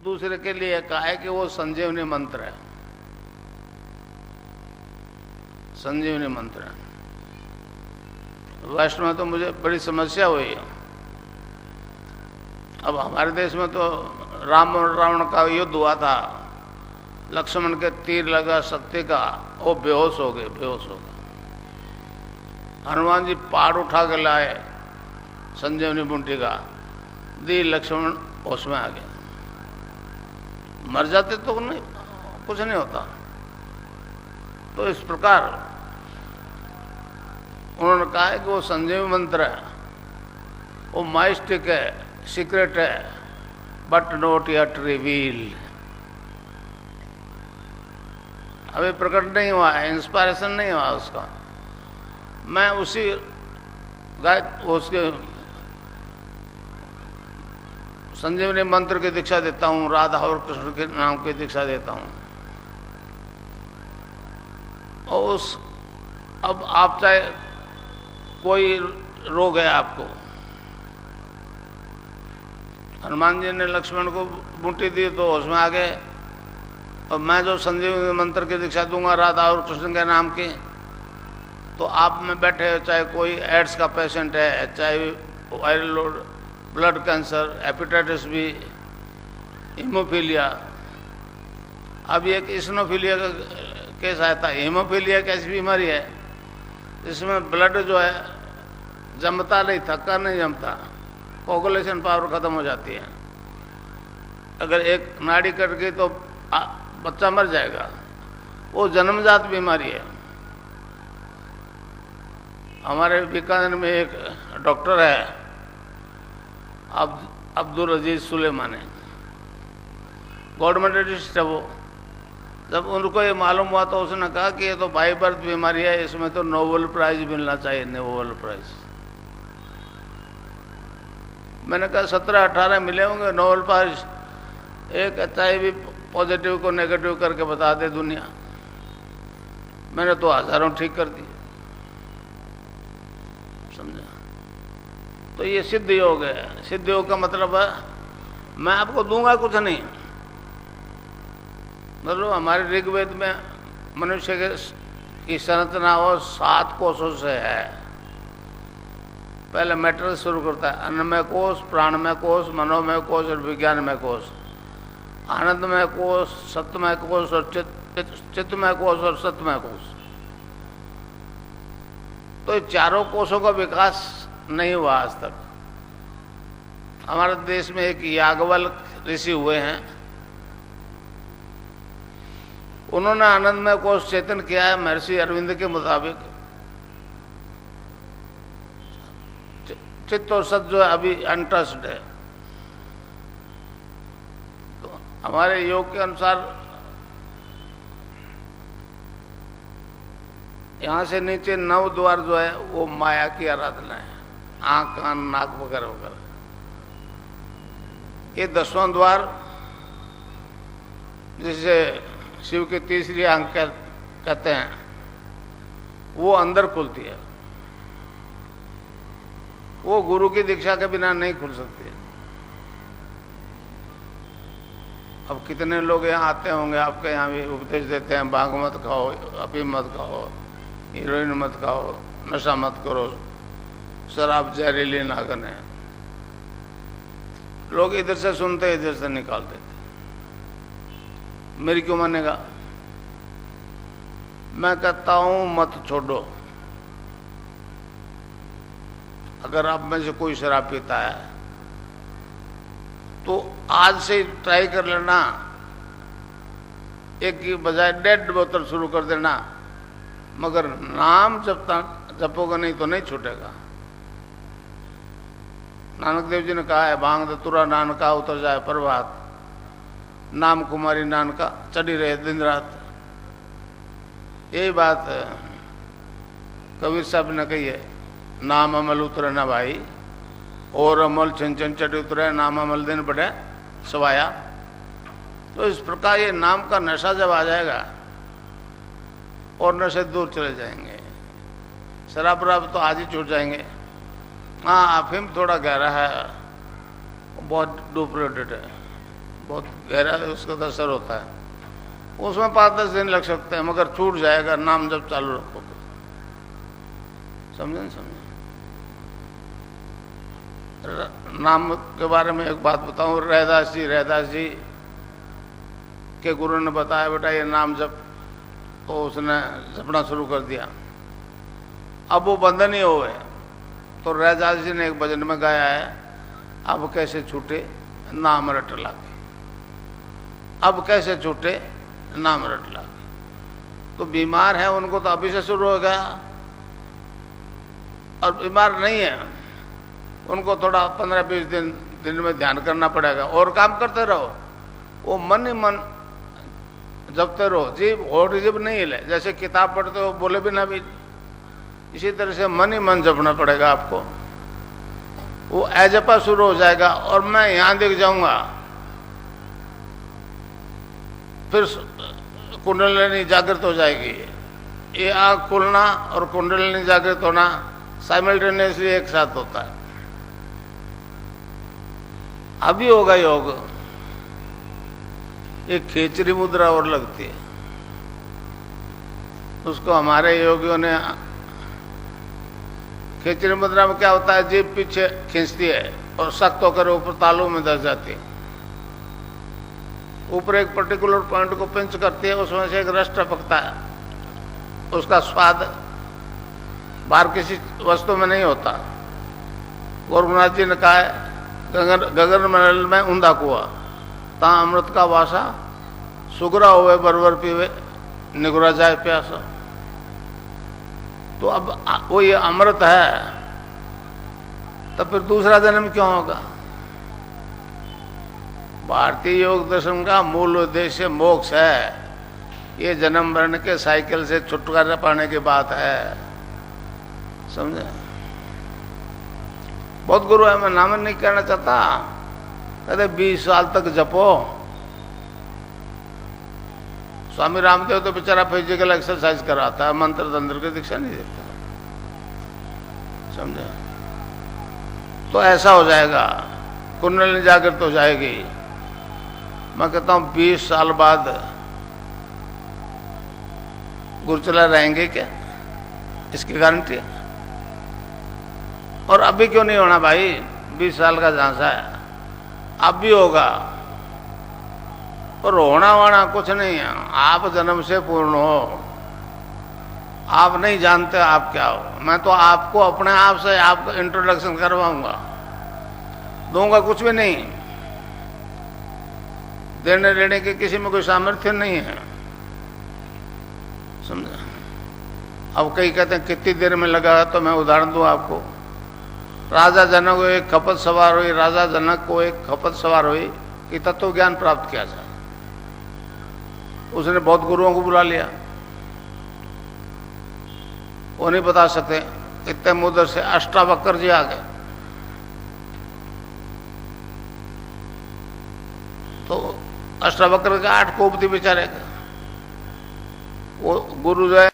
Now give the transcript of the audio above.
दूसरे के लिए कहा है कि वो संजीवनी मंत्र है, संजीवनी मंत्र है। वैष्णव में तो मुझे बड़ी समस्या हुई है। अब हमारे देश में तो राम और रावण का युद्ध हुआ था, लक्ष्मण के तीर लगा शक्ति का, वो बेहोश हो गए, बेहोश हो गए। हनुमान जी पहाड़ उठा के लाए संजीवनी बूटी का, दी, लक्ष्मण होश में आ गया। मर जाते तो नहीं, कुछ नहीं होता। तो इस प्रकार उन्होंने कहा है कि वो संजीवनी मंत्र है, वो माइस्टिक है, सीक्रेट है, बट नॉट यट रिवील। अभी प्रकट नहीं हुआ है, इंस्पायरेशन नहीं हुआ उसका। मैं उसी उसके संजीवनी मंत्र की दीक्षा देता हूँ, राधा और कृष्ण के नाम की दीक्षा देता हूँ। और उस अब आप चाहे कोई रोग है आपको, हनुमान जी ने लक्ष्मण को बूटी दी तो उसमें आ गए, और मैं जो संजीवनी मंत्र की दीक्षा दूंगा राधा और कृष्ण के नाम की, तो आप में बैठे चाहे कोई एड्स का पेशेंट है, चाहे viral load, blood cancer, hepatitis B, haemophilia, अब एक इसनोफीलिया का केस आया था। हीमोफीलिया एक ऐसी बीमारी है जिसमें ब्लड जो है जमता नहीं, थक्का नहीं जमता, कोगुलेशन पावर खत्म हो जाती है। अगर एक नाड़ी कट गई तो बच्चा मर जाएगा। वो जन्मजात बीमारी है। हमारे बीकानेर में एक डॉक्टर है अब्दुल अजीज सुलेमानी, गवर्नमेंट रजिस्ट है वो। जब उनको ये मालूम हुआ तो उसने कहा कि ये तो बाई बर्थ बीमारी है, इसमें तो नोबेल प्राइज मिलना चाहिए, नोबेल प्राइज। मैंने कहा 17-18 मिले होंगे नोबेल प्राइज, एक HIV पॉजिटिव को नेगेटिव करके बता दे दुनिया। मैंने तो हजारों ठीक कर दिए, समझा। तो ये सिद्ध योग है। सिद्ध योग का मतलब है मैं आपको दूंगा कुछ नहीं। मतलब हमारे ऋग्वेद में मनुष्य की संरचना हो 7 कोषों से है। पहले मैटर शुरू करता है, अन्नमय कोष, प्राणमय कोष, मनोमय कोष और विज्ञानमय कोष, आनंदमय कोष, सत्यमय कोष और चित्तमय कोष और सत्यमय कोष। तो चारों कोषों का विकास नहीं हुआ आज तक। हमारे देश में एक याज्ञवल्क्य ऋषि हुए हैं, उन्होंने आनंदमय कोष चेतन किया है महर्षि अरविंद के मुताबिक। चित्त और सत जो है अभी अनटच्ड है। तो हमारे योग के अनुसार यहां से नीचे 9 द्वार जो है वो माया की आराधना है, आंख, कान, नाक वगैरह वगैरह। ये 10वां द्वार जिसे शिव की तीसरी आंख कहते हैं, वो अंदर खुलती है। वो गुरु की दीक्षा के बिना नहीं खुल सकती है। अब कितने लोग यहाँ आते होंगे, आपके यहाँ भी उपदेश देते हैं, भांग मत खाओ, अफीम मत खाओ, हीरोइन मत खाओ, नशा मत करो, शराब जहरीली ना करने। लोग इधर से सुनते इधर से निकाल देते। मेरी क्यों मानेगा? मैं कहता हूं मत छोड़ो। अगर आप में से कोई शराब पीता है तो आज से ट्राई कर लेना, एक की बजाय 1.5 बोतल शुरू कर देना, मगर नाम जपोगे नहीं तो नहीं छूटेगा। नानक देव जी ने कहा है, भांग धतूरा नानका उतर जाए प्रभात, नाम कुमारी नानका चढ़ी रहे दिन रात। यही बात कबीर साहब ने कही है, नाम अमल उतरे ना भाई, और अमल छन छन चढ़ी उतरे, नाम अमल दिन बढ़े सवाया। तो इस प्रकार ये नाम का नशा जब आ जाएगा और नशे दूर चले जाएंगे। शराब वराब तो आज ही छूट जाएंगे। हाँ, अफीम थोड़ा गहरा है, बहुत डुप्लीकेटेड है, बहुत गहरा उसका असर होता है। उसमें 5-10 दिन लग सकते हैं, मगर छूट जाएगा नाम जब चालू रखो तो। समझे न समझे? नाम के बारे में एक बात बताऊं। रैदास जी के गुरु ने बताया, बेटा ये नाम जप, तो उसने जपना शुरू कर दिया। अब वो बंधन ही हो गए। तो रैदास जी ने एक भजन में गाया है, अब कैसे छूटे नाम रट लागे, अब कैसे छूटे नाम रट लागे। तो बीमार है उनको तो अभी से शुरू हो गया, और बीमार नहीं है उनको थोड़ा 15-20 दिन में ध्यान करना पड़ेगा, और काम करते रहो। वो मन ही मन जपते रहो, जीभ और जीभ नहीं हिले। जैसे किताब पढ़ते हो बोले बिना भी, इसी तरह से मन ही मन जपना पड़ेगा आपको। वो अजपा शुरू हो जाएगा, और मैं यहां दिख जाऊंगा। फिर कुंडलिनी जागृत हो जाएगी। ये आंख खुलना और कुंडलिनी जागृत होना साइमल्टेनियसली एक साथ होता है। अभी होगा योग। एक खेचरी मुद्रा और लगती है, उसको हमारे योगियों ने, खेचरी मुद्रा में क्या होता है, जीभ पीछे खींचती है और सख्त होकर ऊपर तालू में धस जाती है। ऊपर एक पर्टिकुलर पॉइंट को पिंच करती है, उसमें से एक रस टपकता है। उसका स्वाद बाहर किसी वस्तु में नहीं होता। गोरखनाथ जी ने कहा है, गगन महल में ऊंधा कुआ, ता अमृत का वासा, सुगरा हुए बरबर पीवे, निगुरा जाए प्यासा। तो अब वो ये अमृत है, तब फिर दूसरा जन्म क्यों होगा? भारतीय योग दर्शन का मूल उद्देश्य मोक्ष है। ये जन्म मरण के साइकिल से छुटकारा पाने की बात है। समझे? बहुत गुरु है, मैं नाम नहीं कहना चाहता, कहते 20 साल तक जपो। स्वामी रामदेव तो बेचारा फिजिकल एक्सरसाइज कराता है, मंत्र तंत्र की दीक्षा नहीं देता। समझे? तो ऐसा हो जाएगा, कुंडलिनी जागृत हो जाएगी। मैं कहता हूं 20 साल बाद गुरुचला रहेंगे क्या? इसकी गारंटी है। और अभी क्यों नहीं होना भाई? 20 साल का झांसा है, अब भी होगा। और होना वाना कुछ नहीं है, आप जन्म से पूर्ण हो। आप नहीं जानते आप क्या हो। मैं तो आपको अपने आप से आपको इंट्रोडक्शन करवाऊंगा, दूंगा कुछ भी नहीं। देने लेने के किसी में कोई सामर्थ्य नहीं है। समझे? अब कई कहते हैं कितनी देर में लगा, तो मैं उदाहरण दूं आपको। राजा जनक को एक खपत सवार हुई, राजा जनक को एक खपत सवार हुई कि तत्व ज्ञान प्राप्त किया जाए। उसने बहुत गुरुओं को बुला लिया, वो नहीं बता सकते। इतने मुद्दर से अष्टावक्र जी आ गए। तो अष्टावक्र के 8 कोप थी बेचारे का। वो गुरु जो है